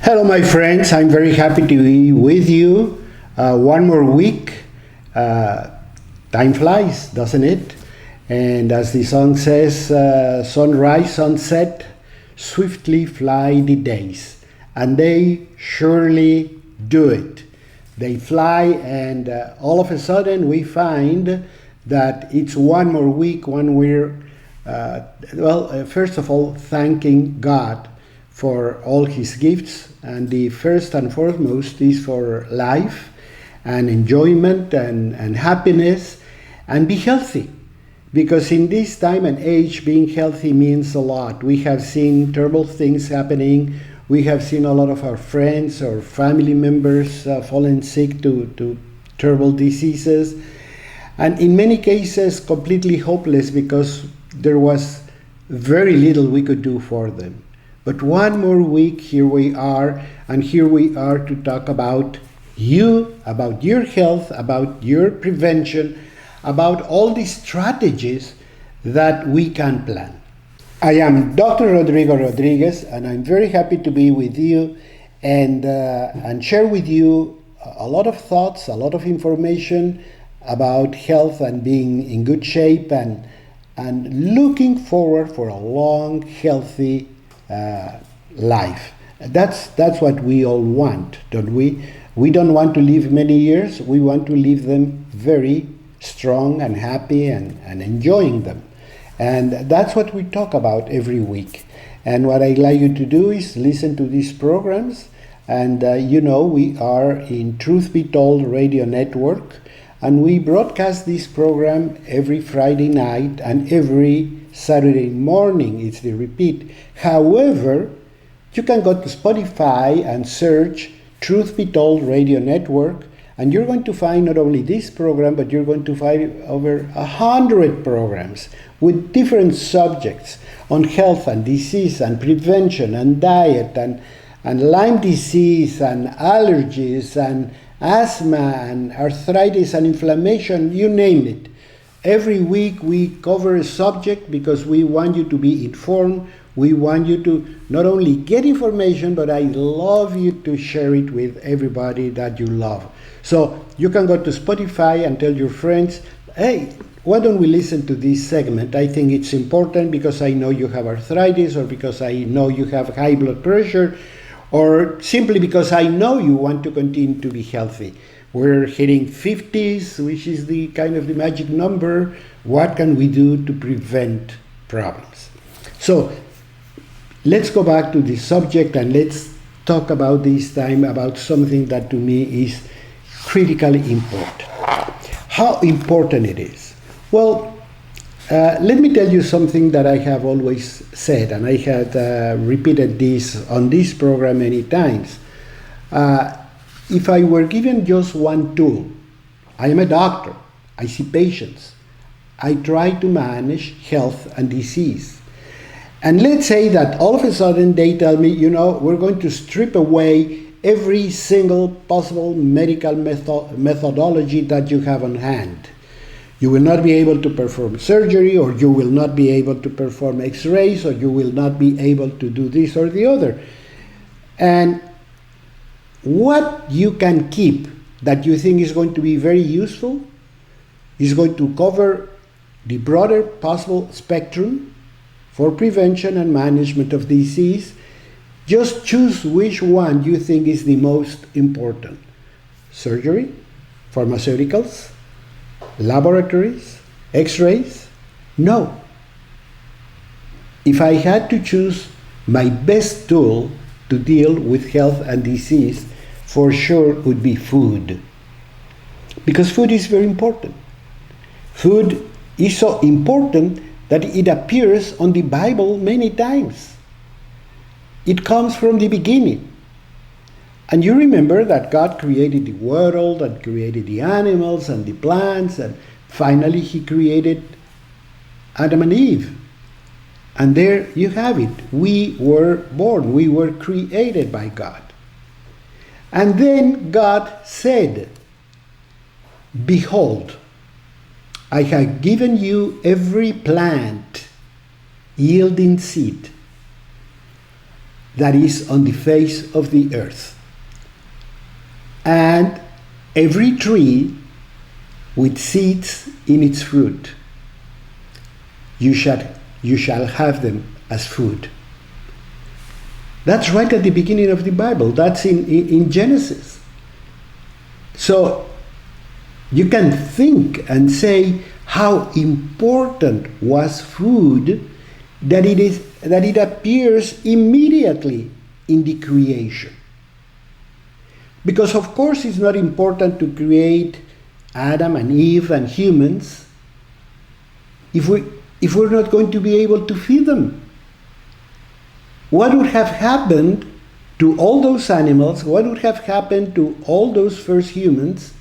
Hello, my friends. I'm very happy to be with you. One more week. Time flies, doesn't it? And as the song says, sunrise, sunset, swiftly fly the days. And they surely do it. They fly, and all of a sudden we find that it's one more week when we're, first of all, thanking God for all his gifts, and the first and foremost is for life and enjoyment and happiness, and be healthy, because in this time and age being healthy means a lot. We have seen terrible things happening. We have seen a lot of our friends or family members fallen sick to terrible diseases, and in many cases completely hopeless because there was very little we could do for them. But one more week, here we are, and here we are to talk about you, about your health, about your prevention, about all these strategies that we can plan. I am Dr. Rodrigo Rodriguez, and I'm very happy to be with you and share with you a lot of thoughts, a lot of information about health and being in good shape and looking forward for a long, healthy life. That's what we all want, don't we? We don't want to live many years. We want to live them very strong and happy and enjoying them. And that's what we talk about every week. And what I'd like you to do is listen to these programs. And we are in Truth Be Told Radio Network, and we broadcast this program every Friday night and every Saturday morning. It's the repeat. However, you can go to Spotify and search Truth Be Told Radio Network, and you're going to find not only this program, but you're going to find over 100 programs with different subjects on health and disease and prevention and diet and Lyme disease and allergies and asthma and arthritis and inflammation, you name it. Every week we cover a subject because we want you to be informed. We want you to not only get information, but I love you to share it with everybody that you love. So you can go to Spotify and tell your friends, hey, why don't we listen to this segment? I think it's important because I know you have arthritis, or because I know you have high blood pressure, or simply because I know you want to continue to be healthy. We're hitting 50s, which is the kind of the magic number. What can we do to prevent problems? So let's go back to the subject, and let's talk about this time about something that to me is critically important. How important it is? Well, let me tell you something that I have always said, and I had repeated this on this program many times. If I were given just one tool, I am a doctor, I see patients, I try to manage health and disease. And let's say that all of a sudden they tell me, we're going to strip away every single possible medical methodology that you have on hand. You will not be able to perform surgery, or you will not be able to perform x-rays, or you will not be able to do this or the other. And what you can keep that you think is going to be very useful is going to cover the broader possible spectrum for prevention and management of disease. Just choose which one you think is the most important. Surgery, pharmaceuticals, laboratories, x-rays? No. If I had to choose my best tool to deal with health and disease, for sure would be food. Because food is very important. Food is so important that it appears on the Bible many times. It comes from the beginning. And you remember that God created the world and created the animals and the plants, and finally he created Adam and Eve. And there you have it. We were born. We were created by God. And then God said, "Behold, I have given you every plant yielding seed, that is on the face of the earth, and every tree with seeds in its fruit. You shall have them as food. That's right at the beginning of the Bible. That's in Genesis. So you can think and say how important was food that it appears immediately in the creation. Because of course it's not important to create Adam and Eve and humans if we're not going to be able to feed them. What would have happened to all those animals? What would have happened to all those first humans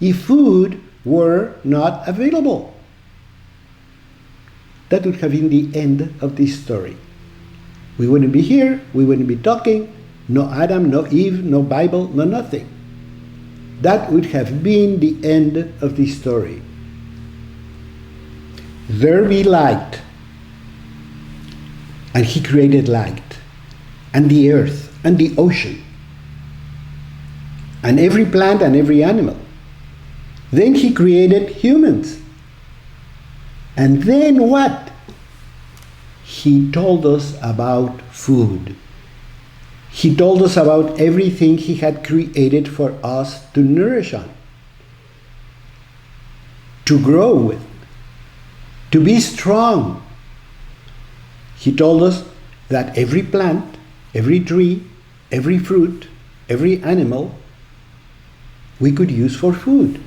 if food were not available? That would have been the end of this story. We wouldn't be here, we wouldn't be talking, no Adam, no Eve, no Bible, no nothing. That would have been the end of this story. There be light. And he created light, and the earth, and the ocean, and every plant and every animal. Then he created humans. And then what? He told us about food. He told us about everything he had created for us to nourish on, to grow with, to be strong. He told us that every plant, every tree, every fruit, every animal, we could use for food.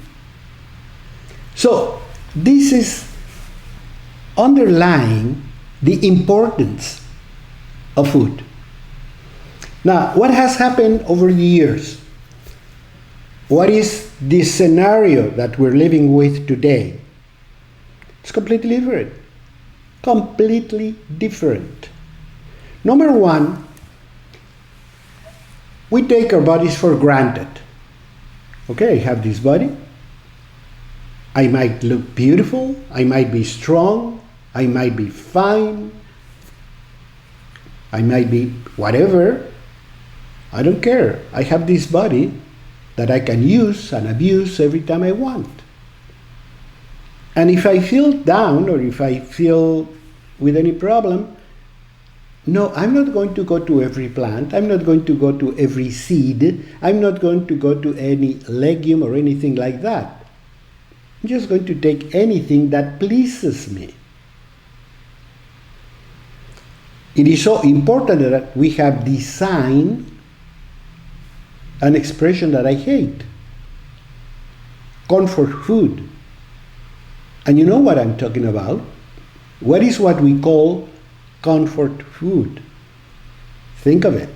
So this is underlying the importance of food. Now, what has happened over the years? What is the scenario that we're living with today? It's completely different. Completely different. Number one, we take our bodies for granted. Okay, I have this body. I might look beautiful. I might be strong. I might be fine. I might be whatever. I don't care. I have this body that I can use and abuse every time I want. And if I feel down or if I feel with any problem, no, I'm not going to go to every plant. I'm not going to go to every seed. I'm not going to go to any legume or anything like that. I'm just going to take anything that pleases me. It is so important that we have designed an expression that I hate. Comfort food. And you know what I'm talking about. What is what we call comfort food? Think of it.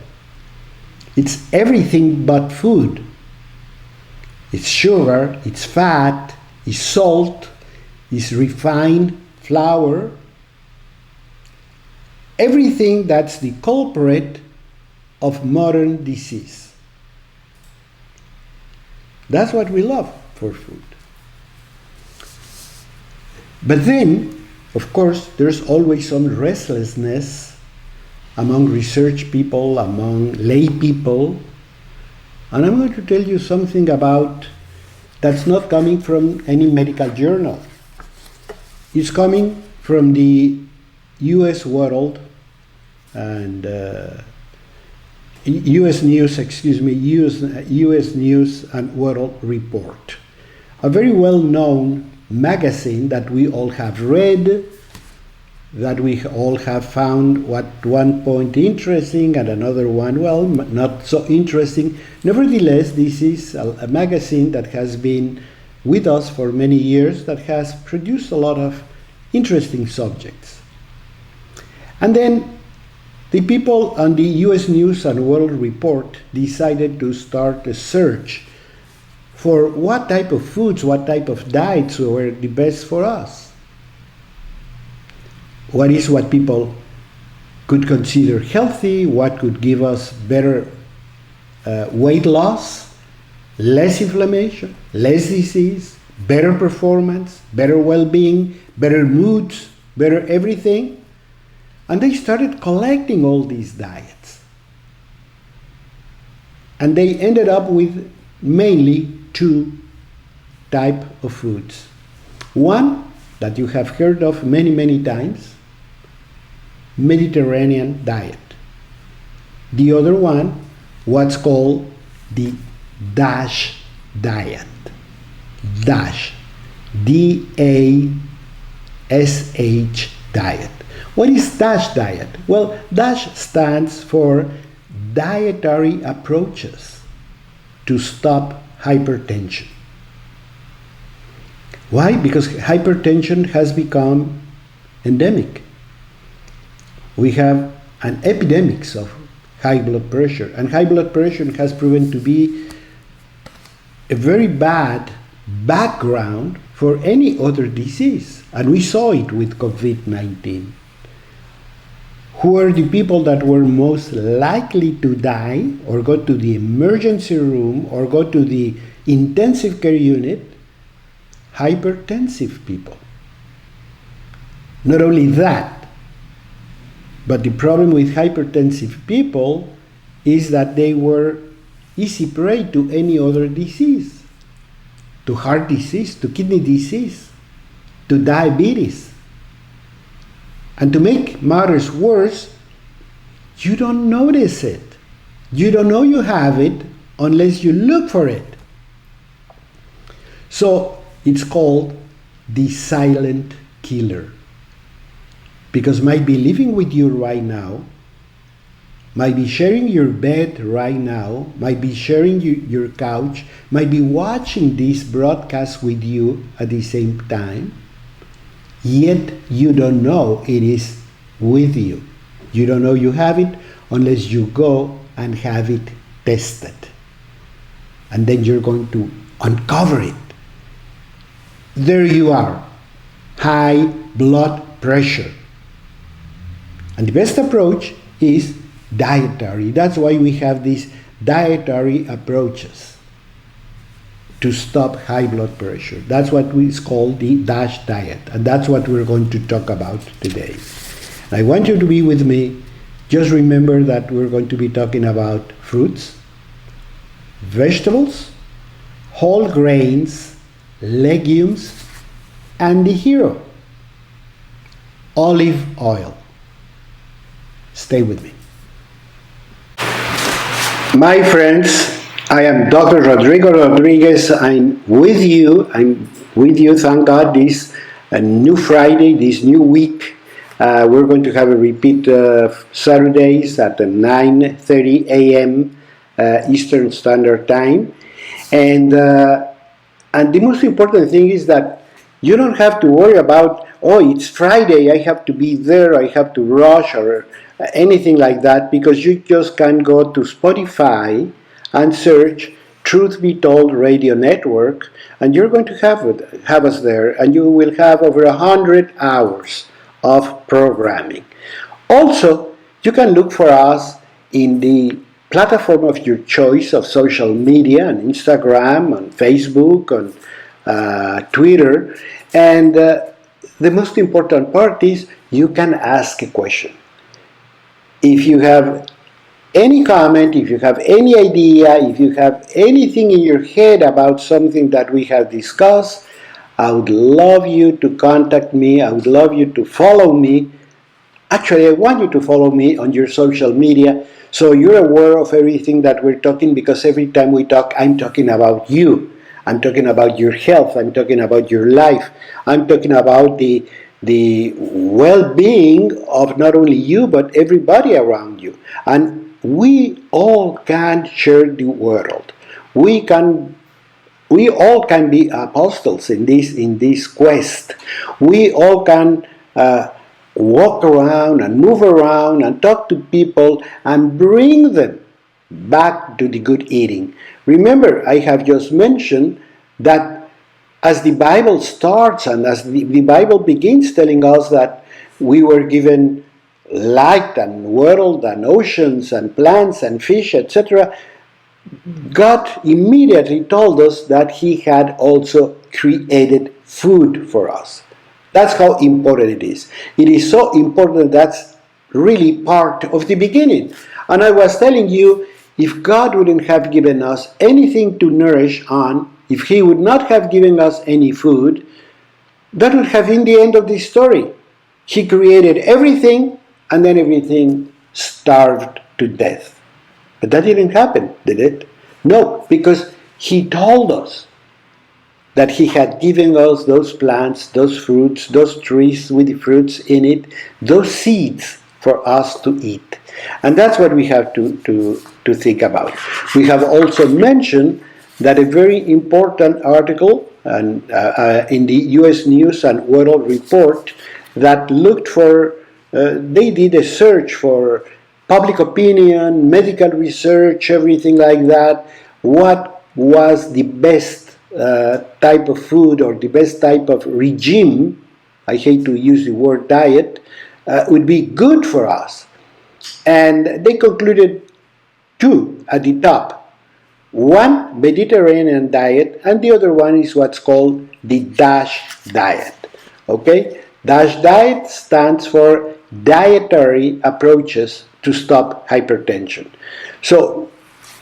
It's everything but food. It's sugar, it's fat, it's salt, it's refined flour. Everything that's the culprit of modern disease. That's what we love for food. But then, of course, there's always some restlessness among research people, among lay people. And I'm going to tell you something about that's not coming from any medical journal. It's coming from the U.S. World and U.S. News and World Report, a very well-known magazine that we all have read, that we all have found at one point interesting and another one, well, not so interesting. Nevertheless, this is a magazine that has been with us for many years, that has produced a lot of interesting subjects. And then the people on the U.S. News and World Report decided to start a search for what type of foods, what type of diets were the best for us. What is what people could consider healthy, what could give us better weight loss, less inflammation, less disease, better performance, better well-being, better moods, better everything. And they started collecting all these diets. And they ended up with mainly two types of foods. One that you have heard of many, many times, Mediterranean diet. The other one, what's called the DASH diet. DASH. D-A-S-H diet. What is DASH diet? Well, DASH stands for dietary approaches to stop hypertension. Why? Because hypertension has become endemic. We have an epidemic of high blood pressure, and high blood pressure has proven to be a very bad background for any other disease, and we saw it with COVID-19. Who are the people that were most likely to die or go to the emergency room or go to the intensive care unit? Hypertensive people. Not only that, but the problem with hypertensive people is that they were easy prey to any other disease, to heart disease, to kidney disease, to diabetes. And to make matters worse, you don't notice it. You don't know you have it unless you look for it. So it's called the silent killer. Because might be living with you right now, might be sharing your bed right now, might be sharing your couch, might be watching this broadcast with you at the same time, yet you don't know it is with you. You don't know you have it unless you go and have it tested. And then you're going to uncover it. There you are, high blood pressure. And the best approach is dietary. That's why we have these dietary approaches to stop high blood pressure. That's what is called the DASH diet, and that's what we're going to talk about today. I want you to be with me. Just remember that we're going to be talking about fruits, vegetables, whole grains, legumes, and the hero, olive oil. Stay with me. My friends, I am Dr. Rodrigo Rodriguez. I'm with you, thank God, this new Friday, this new week. We're going to have a repeat Saturdays at 9:30 a.m. Eastern Standard Time. And the most important thing is that you don't have to worry about, oh, it's Friday, I have to be there, I have to rush, or anything like that, because you just can go to Spotify and search Truth Be Told Radio Network, and you're going to have us there, and you will have over 100 hours of programming. Also, you can look for us in the platform of your choice of social media, on Instagram, on Facebook, on Twitter, and the most important part is you can ask a question. If you have any comment, if you have any idea, if you have anything in your head about something that we have discussed, I would love you to contact me. I would love you to follow me. Actually, I want you to follow me on your social media so you're aware of everything that we're talking, because every time we talk, I'm talking about you. I'm talking about your health. I'm talking about your life. I'm talking about the well-being of not only you, but everybody around you. And we all can share the world. We all can be apostles in this quest. We all can walk around and move around and talk to people and bring them back to the good eating. Remember, I have just mentioned that as the Bible starts and as the Bible begins telling us that we were given light and world and oceans and plants and fish, etc., God immediately told us that He had also created food for us. That's how important it is. It is so important that's really part of the beginning. And I was telling you, if God wouldn't have given us anything to nourish on, if He would not have given us any food, that would have been the end of the story. He created everything, and then everything starved to death. But that didn't happen, did it? No, because He told us that He had given us those plants, those fruits, those trees with the fruits in it, those seeds for us to eat. And that's what we have to think about. We have also mentioned that a very important article in the U.S. News and World Report that looked for, they did a search for public opinion, medical research, everything like that. What was the best type of food or the best type of regime, I hate to use the word diet, would be good for us. And they concluded two at the top. One, Mediterranean diet, and the other one is what's called the DASH diet. Okay? DASH diet stands for Dietary Approaches to Stop Hypertension. So,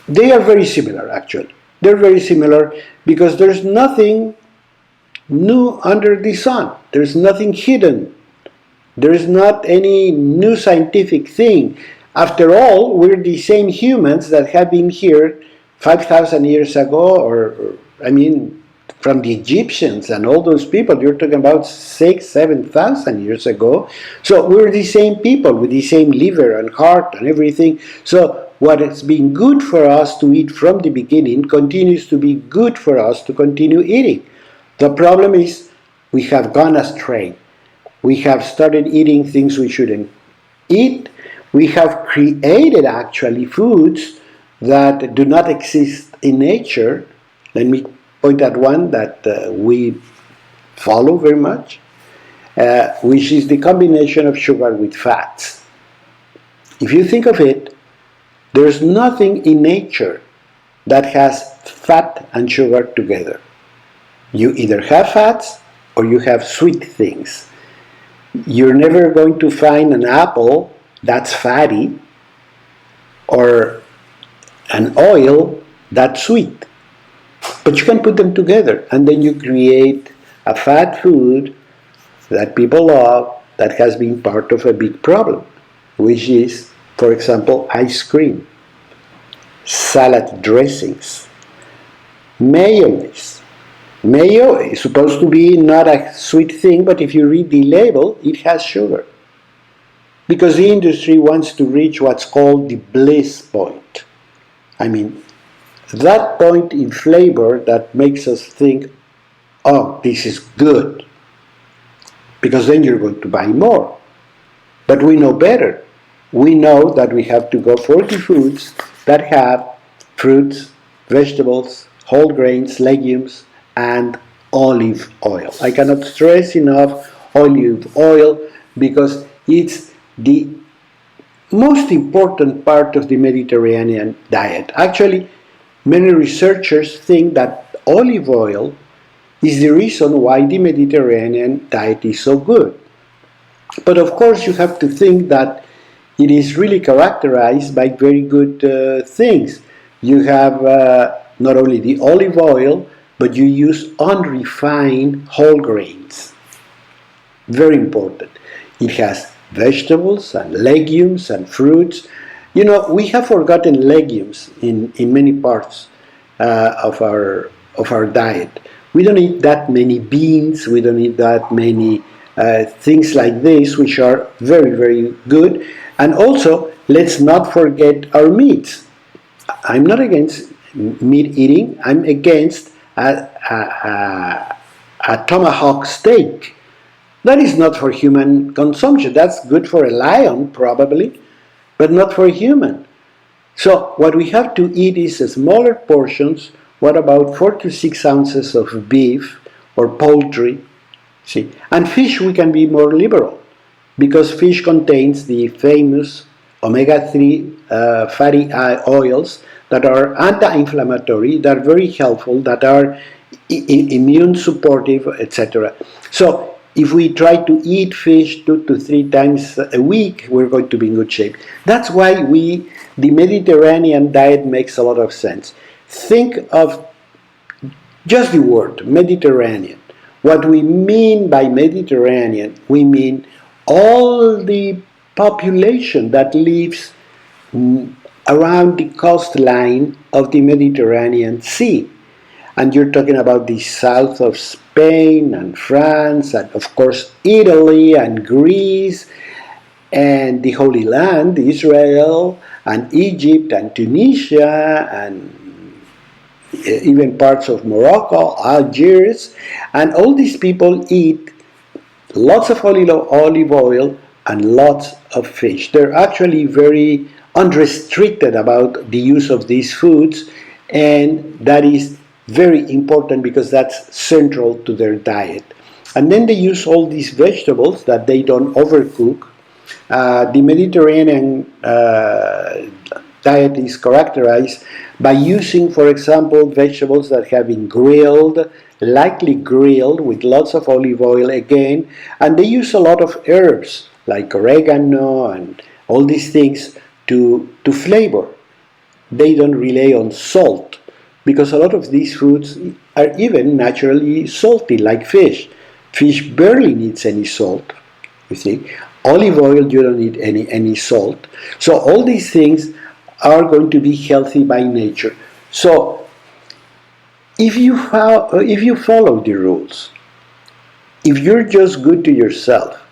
they are very similar, actually. They're very similar because there's nothing new under the sun. There's nothing hidden. There is not any new scientific thing. After all, we're the same humans that have been here 5,000 years ago, or from the Egyptians and all those people. You're talking about 6,000, 7,000 years ago. So we're the same people with the same liver and heart and everything. So what has been good for us to eat from the beginning continues to be good for us to continue eating. The problem is we have gone astray. We have started eating things we shouldn't eat. We have created actually foods that do not exist in nature. Let me point at one that we follow very much, which is the combination of sugar with fats. If you think of it, there's nothing in nature that has fat and sugar together. You either have fats or you have sweet things. You're never going to find an apple that's fatty or an oil that's sweet. But you can put them together and then you create a fat food that people love that has been part of a big problem, which is, for example, ice cream, salad dressings, mayonnaise. Mayo is supposed to be not a sweet thing, but if you read the label, it has sugar. Because the industry wants to reach what's called the bliss point. That point in flavor that makes us think, oh, this is good. Because then you're going to buy more. But we know better. We know that we have to go for the foods that have fruits, vegetables, whole grains, legumes, and olive oil. I cannot stress enough olive oil because it's the most important part of the Mediterranean diet. Actually, many researchers think that olive oil is the reason why the Mediterranean diet is so good. But of course, you have to think that it is really characterized by very good things. You have not only the olive oil, but you use unrefined whole grains. Very important. It has vegetables and legumes and fruits. We have forgotten legumes in many parts of our diet. We don't eat that many beans. We don't eat that many things like this, which are very, very good. And also, let's not forget our meats. I'm not against meat eating. I'm against a tomahawk steak. That is not for human consumption. That's good for a lion, probably, but not for a human. So what we have to eat is smaller portions. What about 4 to 6 ounces of beef or poultry? See, and fish we can be more liberal because fish contains the famous omega-3 fatty oils that are anti-inflammatory, that are very helpful, that are immune supportive, etc. So if we try to eat fish 2 to 3 times a week, we're going to be in good shape. That's why the Mediterranean diet makes a lot of sense. Think of just the word Mediterranean. What we mean by Mediterranean, we mean all the population that lives around the coastline of the Mediterranean Sea. And you're talking about the south of Spain and France and of course Italy and Greece and the Holy Land, Israel and Egypt and Tunisia and even parts of Morocco, Algiers, and all these people eat lots of olive oil and lots of fish. They're actually very unrestricted about the use of these foods, and that is very important because that's central to their diet. And then they use all these vegetables that they don't overcook. The Mediterranean diet is characterized by using, for example, vegetables that have been grilled, lightly grilled with lots of olive oil again, and they use a lot of herbs like oregano and all these things to flavor. They don't rely on salt because a lot of these foods are even naturally salty, like fish. Fish barely needs any salt, you see. Olive oil, you don't need any salt. So all these things are going to be healthy by nature. So if you follow the rules, if you're just good to yourself,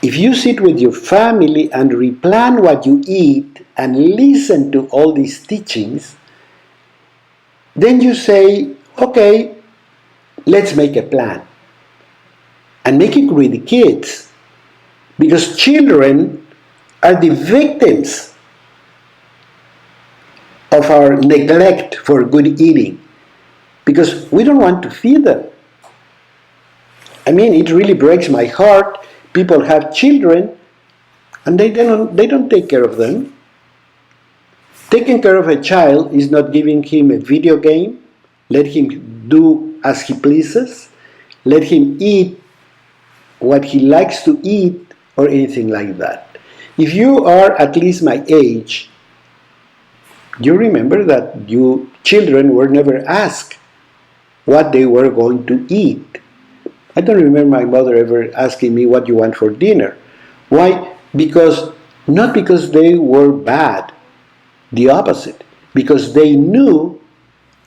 if you sit with your family and replan what you eat and listen to all these teachings, then you say, okay, let's make a plan. And make it with the kids. Because children are the victims of our neglect for good eating. Because we don't want to feed them. I mean, it really breaks my heart. People have children and they don't take care of them. Taking care of a child is not giving him a video game. Let him do as he pleases. Let him eat what he likes to eat or anything like that. If you are at least my age, you remember that you children were never asked what they were going to eat. I don't remember my mother ever asking me what you want for dinner. Why? Not because they were bad, the opposite. Because they knew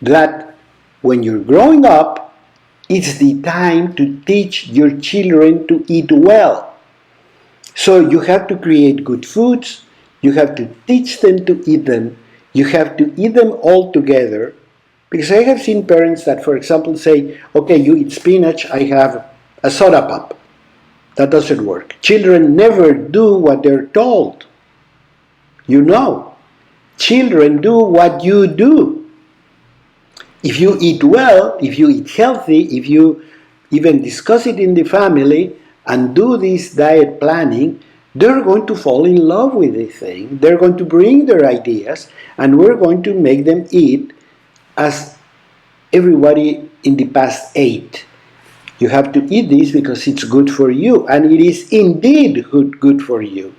that when you're growing up, it's the time to teach your children to eat well. So you have to create good foods, you have to teach them to eat them, you have to eat them all together. Because I have seen parents that, for example, say, okay, you eat spinach, I have a soda pop. That doesn't work. Children never do what they're told. You know, children do what you do. If you eat well, if you eat healthy, if you even discuss it in the family and do this diet planning, they're going to fall in love with the thing. They're going to bring their ideas and we're going to make them eat as everybody in the past ate. You have to eat this because it's good for you, and it is indeed good for you.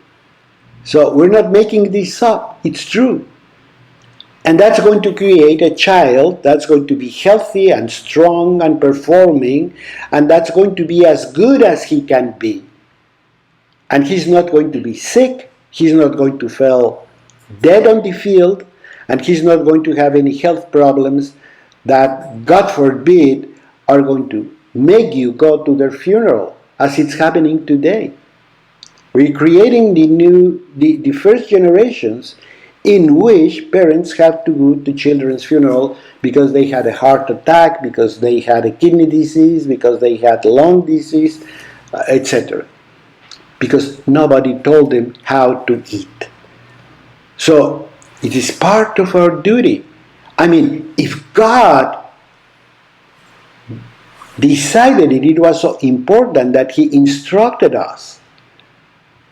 So we're not making this up, it's true. And that's going to create a child that's going to be healthy and strong and performing, and that's going to be as good as he can be. And he's not going to be sick, he's not going to fall dead on the field, and he's not going to have any health problems that, God forbid, are going to make you go to their funeral, as it's happening today. We're creating the first generations in which parents have to go to children's funeral because they had a heart attack, because they had a kidney disease, because they had lung disease, etc. Because nobody told them how to eat. So it is part of our duty. I mean, if God decided it was so important that He instructed us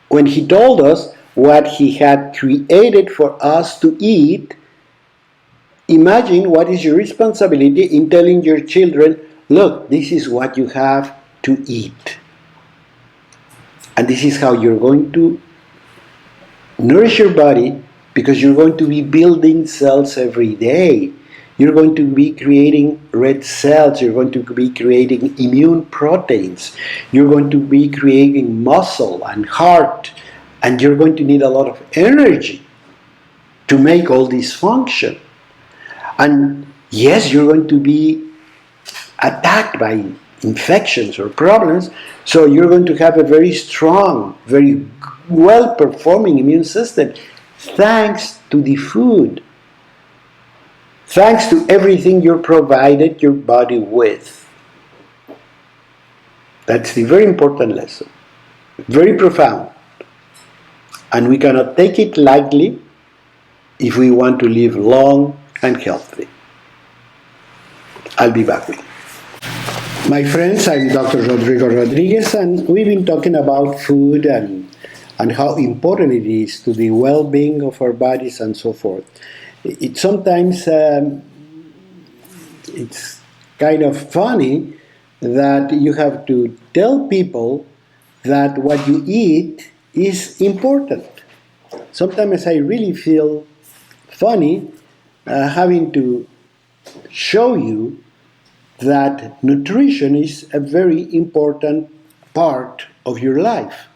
when He told us what He had created for us to eat, imagine what is your responsibility in telling your children, look, this is what you have to eat. And this is how you're going to nourish your body, because you're going to be building cells every day. You're going to be creating red cells. You're going to be creating immune proteins. You're going to be creating muscle and heart. And you're going to need a lot of energy to make all this function. And yes, you're going to be attacked by infections or problems. So you're going to have a very strong, very well-performing immune system, thanks to the food, thanks to everything you're provided your body with. That's the very important lesson, very profound. And we cannot take it lightly if we want to live long and healthy. I'll be back with you. My friends, I'm Dr. Rodrigo Rodriguez, and we've been talking about food and how important it is to the well-being of our bodies and so forth. It sometimes it's kind of funny that you have to tell people that what you eat is important. Sometimes I really feel funny having to show you that nutrition is a very important part of your life.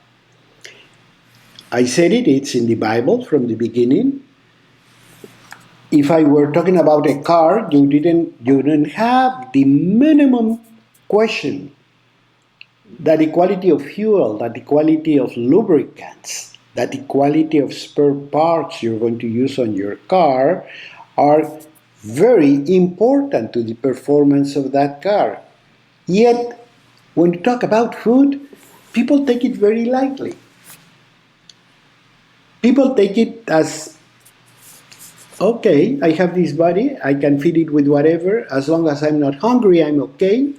I said it's in the Bible from the beginning. If I were talking about a car, you didn't have the minimum question that the quality of fuel, that the quality of lubricants, that the quality of spare parts you're going to use on your car are very important to the performance of that car. Yet, when you talk about food, people take it very lightly. People take it as, okay, I have this body, I can feed it with whatever, as long as I'm not hungry, I'm okay.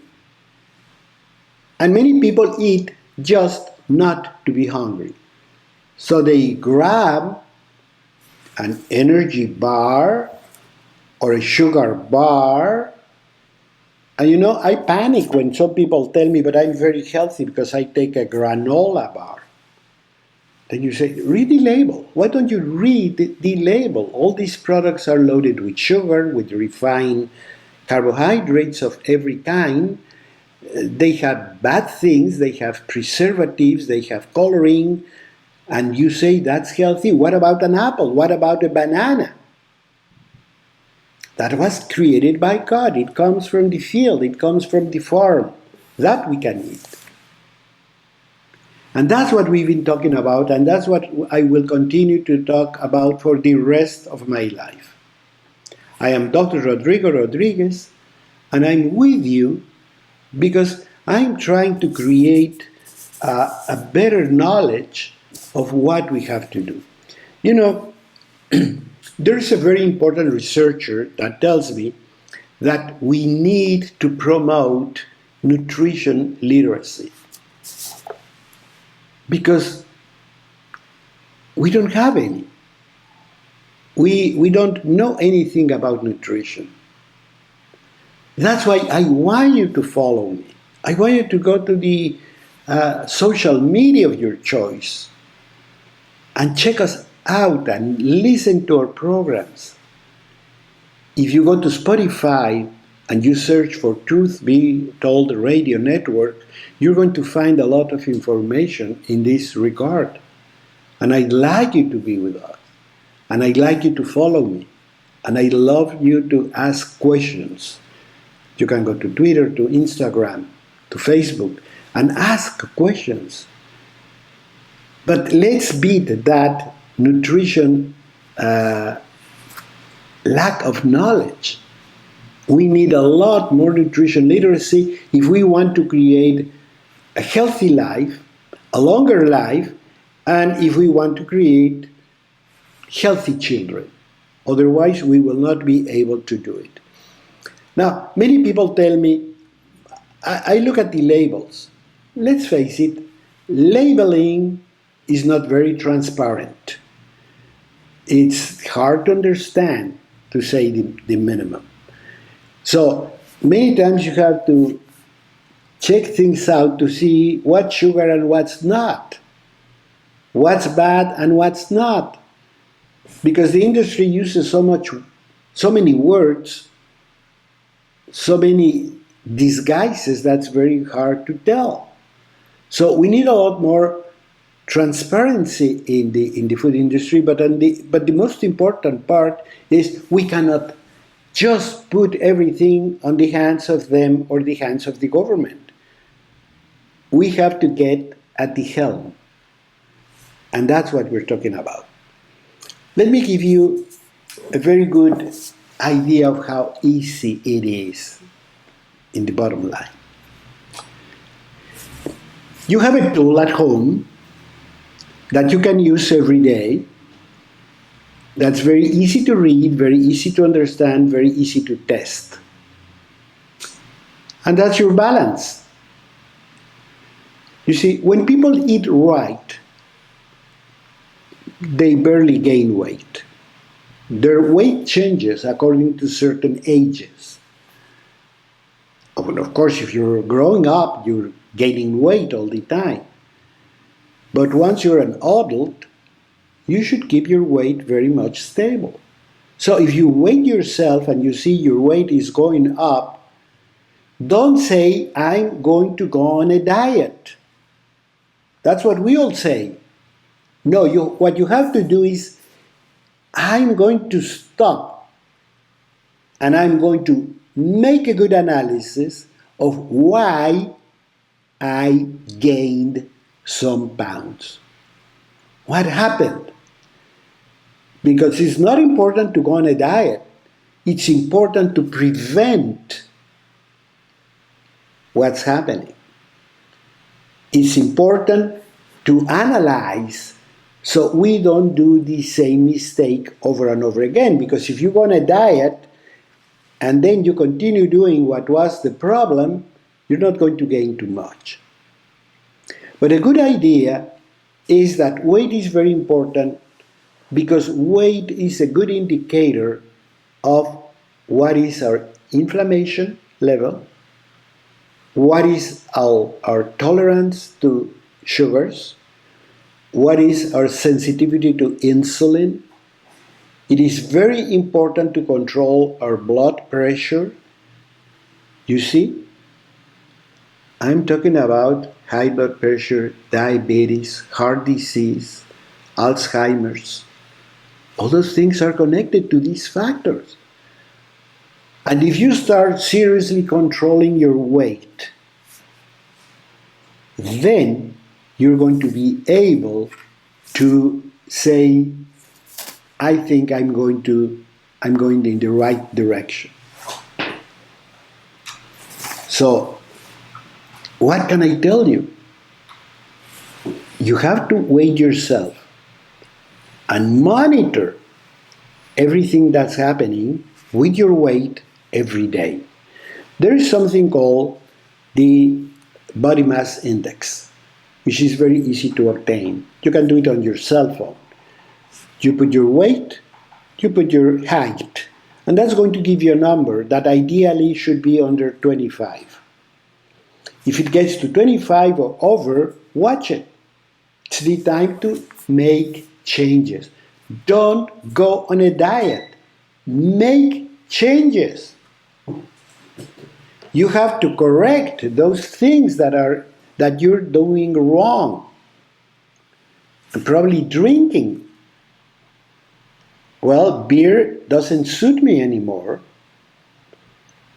And many people eat just not to be hungry. So they grab an energy bar or a sugar bar. And I panic when some people tell me, but I'm very healthy because I take a granola bar. Then you say, read the label. Why don't you read the label? All these products are loaded with sugar, with refined carbohydrates of every kind. They have bad things, they have preservatives, they have coloring, and you say that's healthy. What about an apple? What about a banana? That was created by God. It comes from the field, it comes from the farm. That we can eat. And that's what we've been talking about, and that's what I will continue to talk about for the rest of my life. I am Dr. Rodrigo Rodriguez, and I'm with you because I'm trying to create a better knowledge of what we have to do. There's a very important researcher that tells me that we need to promote nutrition literacy, because we don't have any. We don't know anything about nutrition. That's why I want you to follow me. I want you to go to the social media of your choice and check us out and listen to our programs. If you go to Spotify and you search for Truth Be Told Radio Network, you're going to find a lot of information in this regard. And I'd like you to be with us. And I'd like you to follow me. And I'd love you to ask questions. You can go to Twitter, to Instagram, to Facebook, and ask questions. But let's beat that nutrition lack of knowledge. We need a lot more nutrition literacy if we want to create a healthy life, a longer life, and if we want to create healthy children. Otherwise, we will not be able to do it. Now, many people tell me, I look at the labels. Let's face it, labeling is not very transparent. It's hard to understand, to say the minimum. So many times you have to check things out to see what's sugar and what's not, what's bad and what's not. Because the industry uses so many words, so many disguises that's very hard to tell. So we need a lot more transparency in the food industry, but the most important part is we cannot just put everything on the hands of them or the hands of the government. We have to get at the helm, and that's what we're talking about. Let me give you a very good idea of how easy it is in the bottom line. You have a tool at home that you can use every day, that's very easy to read, very easy to understand, very easy to test. And that's your balance. You see, when people eat right, they barely gain weight. Their weight changes according to certain ages. Of course, if you're growing up, you're gaining weight all the time. But once you're an adult, you should keep your weight very much stable. So if you weigh yourself and you see your weight is going up, don't say, I'm going to go on a diet. That's what we all say. No, what you have to do is, I'm going to stop and I'm going to make a good analysis of why I gained some pounds. What happened? Because it's not important to go on a diet. It's important to prevent what's happening. It's important to analyze so we don't do the same mistake over and over again. Because if you go on a diet and then you continue doing what was the problem, you're not going to gain too much. But a good idea is that weight is very important because weight is a good indicator of what is our inflammation level, what is our tolerance to sugars, what is our sensitivity to insulin. It is very important to control our blood pressure. You see, I'm talking about high blood pressure, diabetes, heart disease, Alzheimer's. All those things are connected to these factors. And if you start seriously controlling your weight, then you're going to be able to say, I think I'm going in the right direction. So, what can I tell you? You have to weigh yourself and monitor everything that's happening with your weight every day. There is something called the body mass index, which is very easy to obtain. You can do it on your cell phone. You put your weight, you put your height, and that's going to give you a number that ideally should be under 25. If it gets to 25 or over, watch it. It's the time to make changes. Don't go on a diet. Make changes. You have to correct those things that you're doing wrong. Probably drinking. Well, beer doesn't suit me anymore.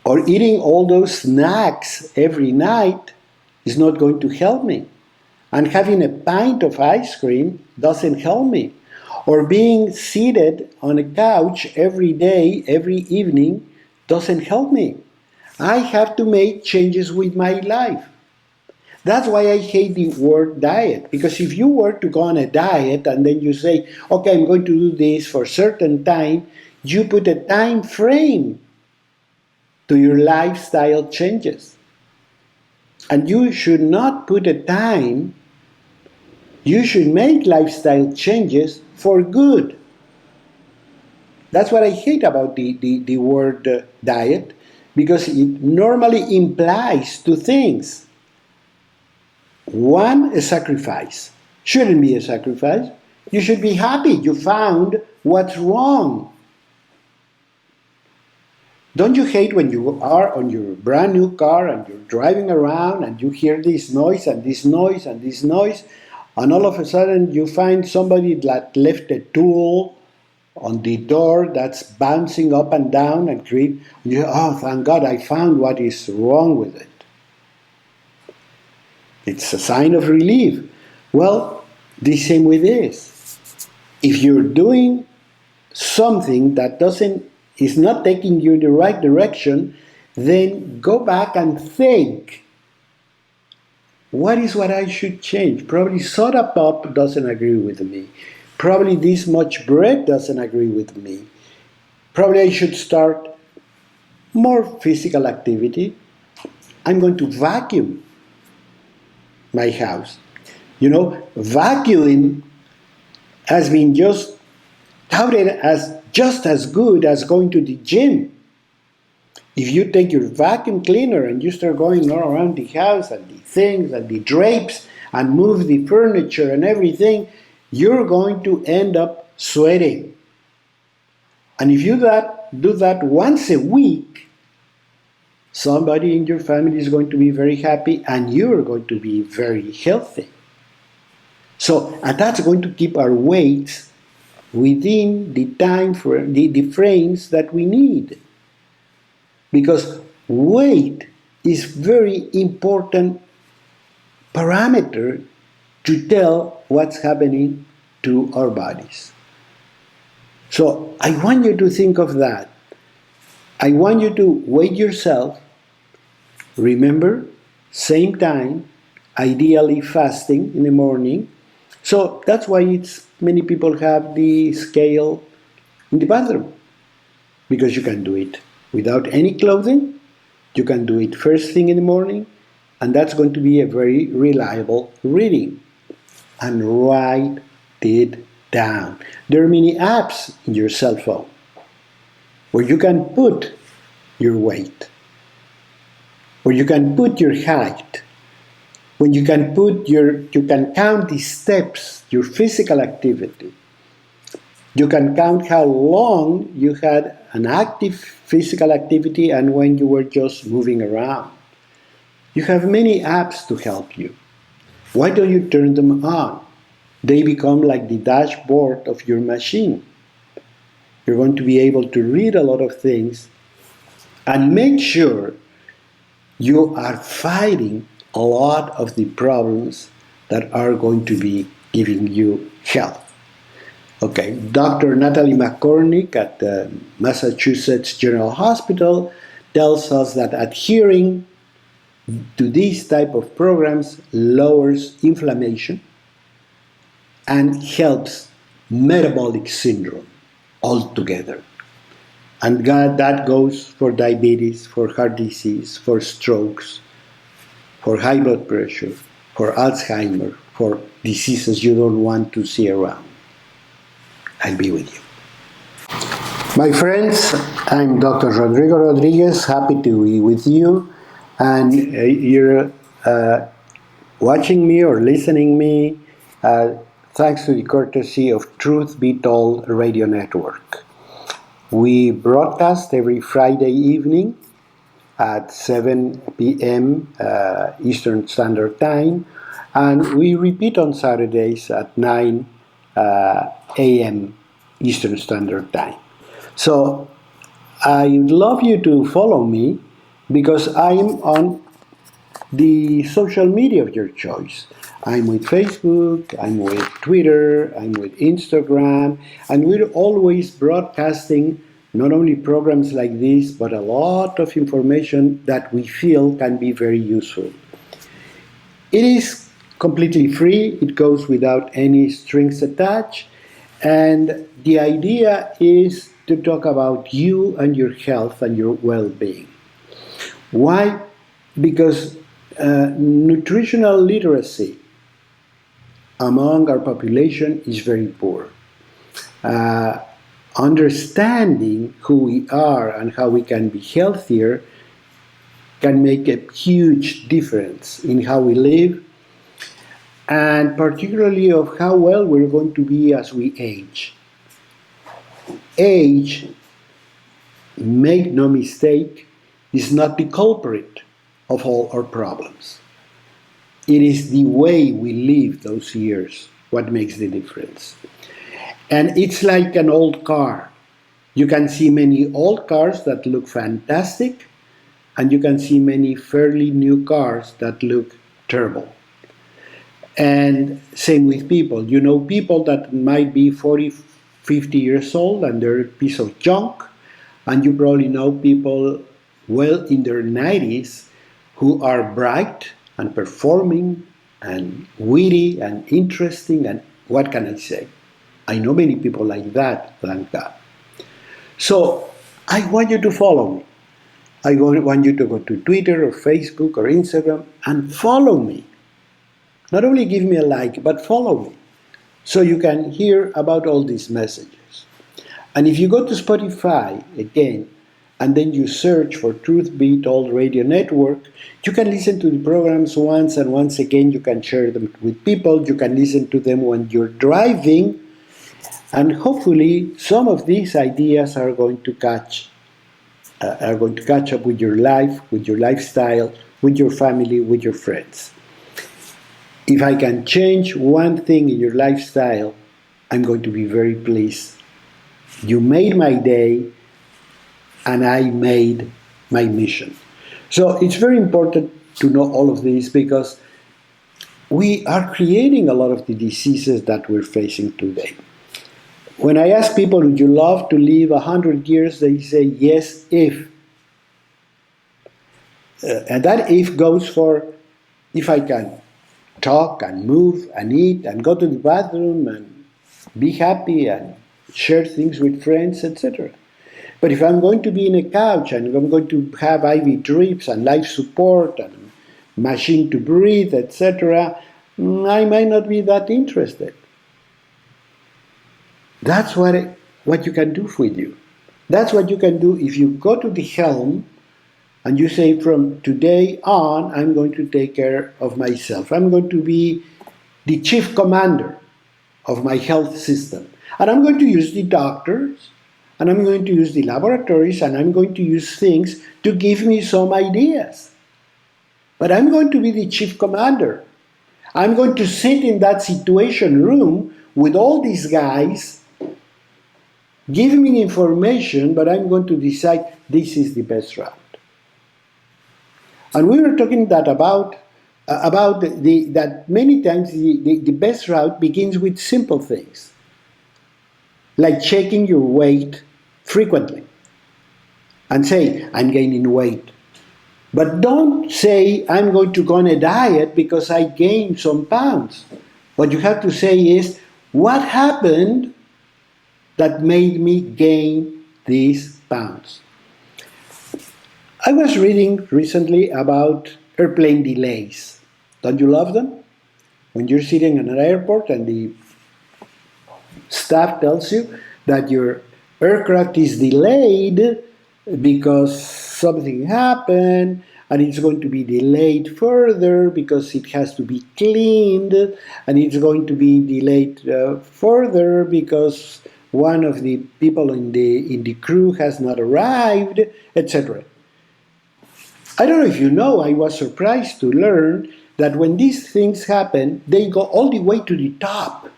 Or eating all those snacks every night is not going to help me. And having a pint of ice cream doesn't help me. Or being seated on a couch every day, every evening, doesn't help me. I have to make changes with my life. That's why I hate the word diet. Because if you were to go on a diet and then you say, okay, I'm going to do this for a certain time, you put a time frame to your lifestyle changes. And you should not put a time. You should make lifestyle changes for good. That's what I hate about the word diet, because it normally implies two things. One, a sacrifice. Shouldn't be a sacrifice. You should be happy you found what's wrong. Don't you hate when you are on your brand new car and you're driving around and you hear this noise and this noise and this noise, and all of a sudden you find somebody that left a tool on the door that's bouncing up and down and you, oh, thank God, I found what is wrong with it. It's a sign of relief. Well, the same with this. If you're doing something that is not taking you in the right direction, then go back and think, what I should change? Probably soda pop doesn't agree with me. Probably this much bread doesn't agree with me. Probably I should start more physical activity. I'm going to vacuum my house. Vacuuming has been just touted as just as good as going to the gym. If you take your vacuum cleaner and you start going all around the house and the things and the drapes and move the furniture and everything, you're going to end up sweating. And if you do that once a week, somebody in your family is going to be very happy and you're going to be very healthy. And that's going to keep our weights within the time for the frames that we need. Because weight is very important parameter to tell what's happening to our bodies. So I want you to think of that. I want you to weigh yourself. Remember, same time, ideally fasting in the morning. So that's why many people have the scale in the bathroom, because you can do it without any clothing. You can do it first thing in the morning, and that's going to be a very reliable reading. And write it down. There are many apps in your cell phone where you can put your weight, where you can put your height, when you can count the steps, your physical activity. You can count how long you had an active physical activity and when you were just moving around. You have many apps to help you. Why don't you turn them on? They become like the dashboard of your machine. You're going to be able to read a lot of things and make sure you are fighting a lot of the problems that are going to be giving you health. Okay, Dr. Natalie McCormick at the Massachusetts General Hospital tells us that adhering to these type of programs lowers inflammation and helps metabolic syndrome altogether. And that goes for diabetes, for heart disease, for strokes, for high blood pressure, for Alzheimer, for diseases you don't want to see around. I'll be with you. My friends, I'm Dr. Rodrigo Rodriguez, happy to be with you. And you're watching me or listening me thanks to the courtesy of Truth Be Told Radio Network. We broadcast every Friday evening at 7 p.m. Eastern Standard Time, and we repeat on Saturdays at 9 a.m. Eastern Standard Time. So I'd love you to follow me because I'm on the social media of your choice. I'm with Facebook, I'm with Twitter, I'm with Instagram, and we're always broadcasting not only programs like this, but a lot of information that we feel can be very useful. It is completely free, it goes without any strings attached, and the idea is to talk about you and your health and your well-being. Why? Because nutritional literacy among our population is very poor. Understanding who we are and how we can be healthier can make a huge difference in how we live, and particularly of how well we're going to be as we age. Age, make no mistake, is not the culprit of all our problems. It is the way we live those years what makes the difference. And it's like an old car. You can see many old cars that look fantastic, and you can see many fairly new cars that look terrible. And same with people. You know people that might be 40, 50 years old and they're a piece of junk, and you probably know people well in their 90s who are bright and performing and witty and interesting, and what can I say? I know many people like that, thank God. So I want you to follow me. I want you to go to Twitter or Facebook or Instagram and follow me. Not only give me a like, but follow me, so you can hear about all these messages. And if you go to Spotify, again, and then you search for Truth Be Told Radio Network, you can listen to the programs once, and once again you can share them with people. You can listen to them when you're driving, and hopefully some of these ideas are going to catch up with your life, with your lifestyle, with your family, with your friends. If I can change one thing in your lifestyle, I'm going to be very pleased. You made my day, and I made my mission. So it's very important to know all of this, because we are creating a lot of the diseases that we're facing today. When I ask people, would you love to live 100 years? They say, yes, if. And that if goes for if I can talk and move and eat and go to the bathroom and be happy and share things with friends, etc. But if I'm going to be in a couch and I'm going to have IV drips and life support and machine to breathe, etc., I might not be that interested. That's what you can do with you. That's what you can do if you go to the helm and you say, from today on, I'm going to take care of myself. I'm going to be the chief commander of my health system. And I'm going to use the doctors, and I'm going to use the laboratories, and I'm going to use things to give me some ideas. But I'm going to be the chief commander. I'm going to sit in that situation room with all these guys, give me information, but I'm going to decide this is the best route. And we were talking that about that many times the best route begins with simple things, like checking your weight frequently and say, I'm gaining weight. But don't say, I'm going to go on a diet because I gained some pounds. What you have to say is, what happened that made me gain these pounds? I was reading recently about airplane delays. Don't you love them? When you're sitting in an airport and the staff tells you that your aircraft is delayed because something happened, and it's going to be delayed further because it has to be cleaned, and it's going to be delayed further because one of the people in the crew has not arrived, etc. I don't know if you know, I was surprised to learn that when these things happen, they go all the way to the top.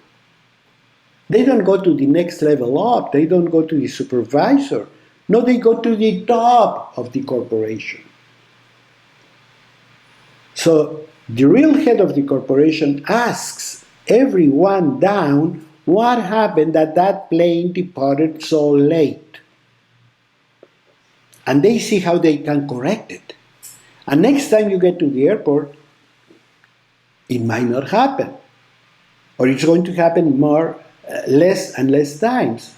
They don't go to the next level up. They don't go to the supervisor. No, they go to the top of the corporation. So the real head of the corporation asks everyone down what happened that plane departed so late. And they see how they can correct it. And next time you get to the airport, it might not happen. Or it's going to happen less and less times.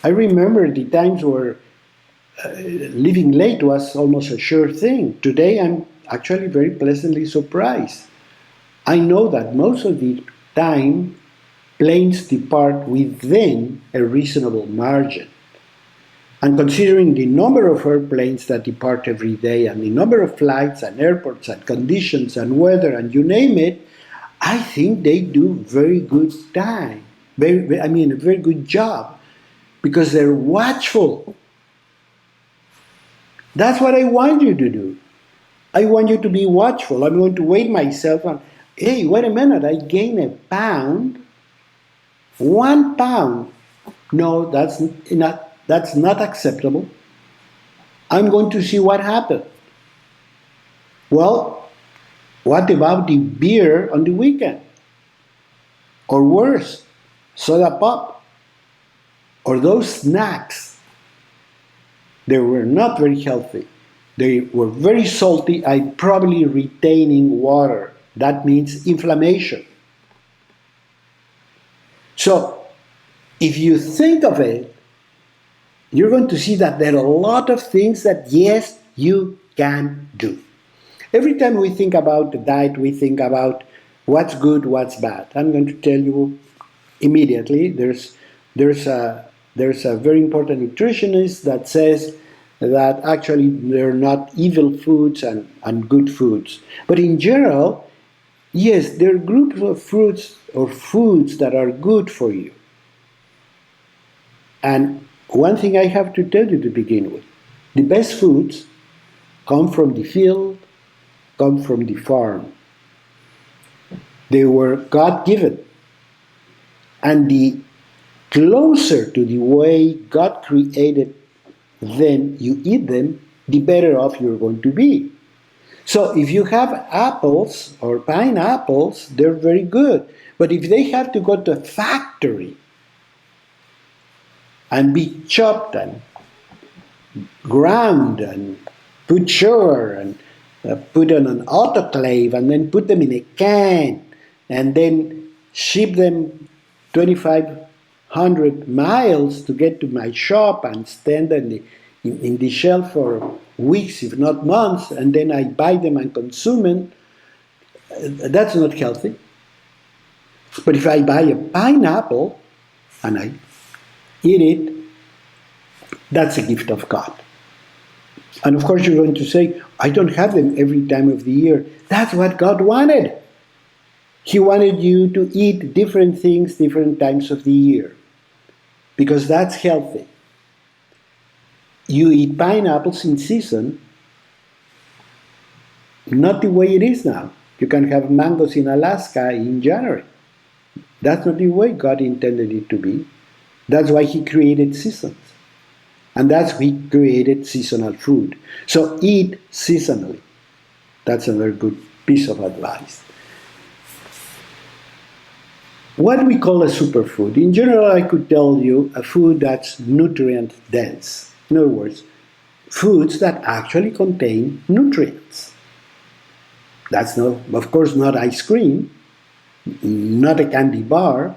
I remember the times where leaving late was almost a sure thing. Today I'm actually very pleasantly surprised. I know that most of the time planes depart within a reasonable margin. And considering the number of airplanes that depart every day and the number of flights and airports and conditions and weather and you name it, I think they do very good time. A very good job because they're watchful. That's what I want you to do. I want you to be watchful. I'm going to weigh myself and, hey, wait a minute, I gained a pound. 1 pound. No, that's not acceptable. I'm going to see what happened. Well, what about the beer on the weekend? Or worse, soda pop. Or those snacks. They were not very healthy. They were very salty and probably retaining water. That means inflammation. So, if you think of it, you're going to see that there are a lot of things that, yes, you can do. Every time we think about the diet, we think about what's good, what's bad. I'm going to tell you immediately, there's a very important nutritionist that says that actually there are not evil foods and good foods. But in general, yes, there are groups of fruits or foods that are good for you. And one thing I have to tell you to begin with, the best foods come from the field, come from the farm. They were God-given. And the closer to the way God created them you eat them, the better off you're going to be. So if you have apples or pineapples, they're very good. But if they have to go to a factory and be chopped and ground and put sugar and put on an autoclave and then put them in a can and then ship them 2,500 miles to get to my shop and stand in the shelf for weeks, if not months, and then I buy them and consume them, that's not healthy. But if I buy a pineapple and I eat it, that's a gift of God. And of course you're going to say, I don't have them every time of the year. That's what God wanted. He wanted you to eat different things different times of the year, because that's healthy. You eat pineapples in season, not the way it is now. You can have mangoes in Alaska in January. That's not the way God intended it to be. That's why He created seasons. And that's why He created seasonal food. So eat seasonally. That's a very good piece of advice. What we call a superfood. In general, I could tell you a food that's nutrient dense. In other words, foods that actually contain nutrients. That's not, of course, not ice cream, not a candy bar,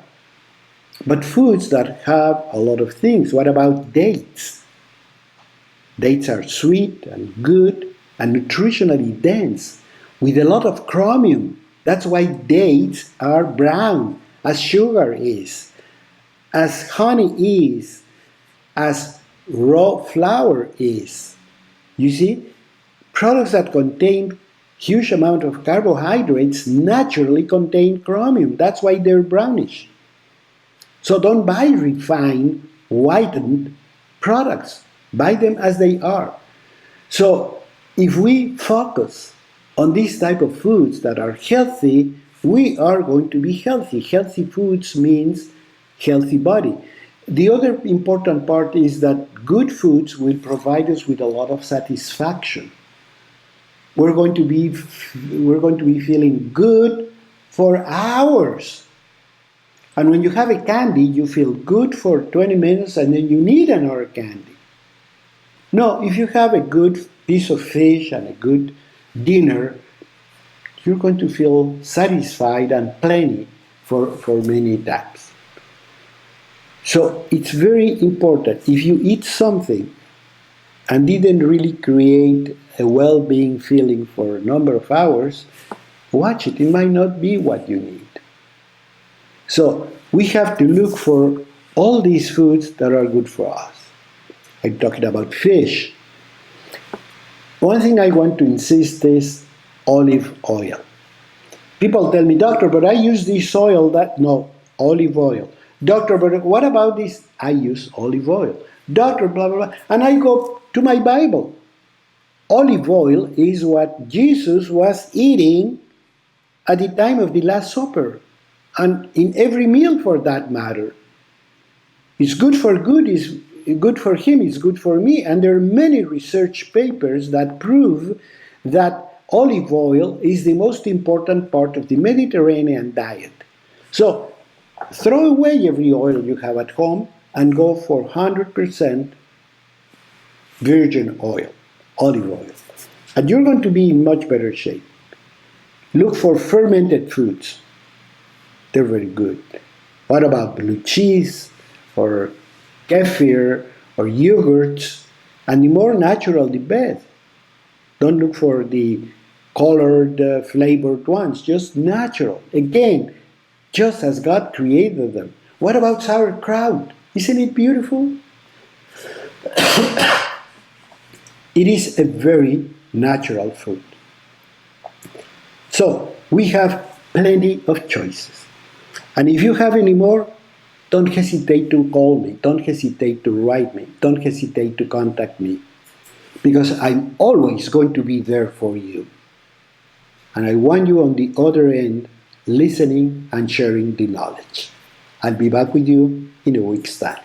but foods that have a lot of things. What about dates? Dates are sweet and good and nutritionally dense with a lot of chromium. That's why dates are brown, as sugar is, as honey is, as raw flour is. You see, products that contain huge amount of carbohydrates naturally contain chromium. That's why they're brownish. So don't buy refined, whitened products. Buy them as they are. So if we focus on these type of foods that are healthy, we are going to be healthy. Healthy foods means healthy body. The other important part is that good foods will provide us with a lot of satisfaction. We're going to be feeling good for hours. And when you have a candy, you feel good for 20 minutes and then you need another candy. No, if you have a good piece of fish and a good dinner, you're going to feel satisfied and plenty for many times. So it's very important. If you eat something and didn't really create a well-being feeling for a number of hours, watch it. It might not be what you need. So we have to look for all these foods that are good for us. I'm talking about fish. One thing I want to insist is olive oil. People tell me, doctor, but I use this oil that, no, olive oil. Doctor, but what about this? I use olive oil. Doctor, blah, blah, blah. And I go to my Bible. Olive oil is what Jesus was eating at the time of the Last Supper, and in every meal for that matter. It's good for good, it's good for him, it's good for me. And there are many research papers that prove that olive oil is the most important part of the Mediterranean diet. So throw away every oil you have at home and go for 100% virgin oil, olive oil. And you're going to be in much better shape. Look for fermented foods. They're very good. What about blue cheese or kefir or yogurts? And the more natural, the best. Don't look for the colored, flavored ones. Just natural. Again, just as God created them. What about sauerkraut? Isn't it beautiful? It is a very natural food. So, we have plenty of choices. And if you have any more, don't hesitate to call me. Don't hesitate to write me. Don't hesitate to contact me. Because I'm always going to be there for you. And I want you on the other end, listening and sharing the knowledge. I'll be back with you in a week's time.